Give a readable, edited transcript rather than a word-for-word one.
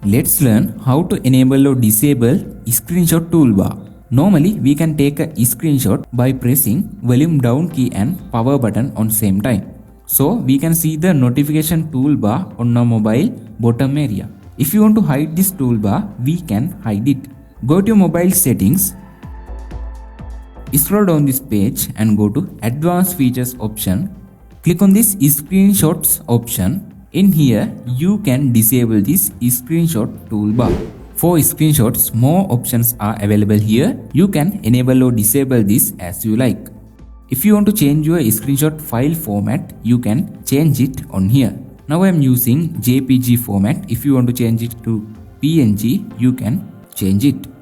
Let's learn how to enable or disable screenshot toolbar. Normally, we can take a screenshot by pressing volume down key and power button on same time. So we can see the notification toolbar on our mobile bottom area. If you want to hide this toolbar, we can hide it. Go to your mobile settings. Scroll down this page and go to Advanced Features option. Click on this Screenshots option. In here, you can disable this screenshot toolbar. For screenshots, more options are available here. You can enable or disable this as you like. If you want to change your screenshot file format, you can change it on here. Now I am using JPG format. If you want to change it to PNG, you can change it.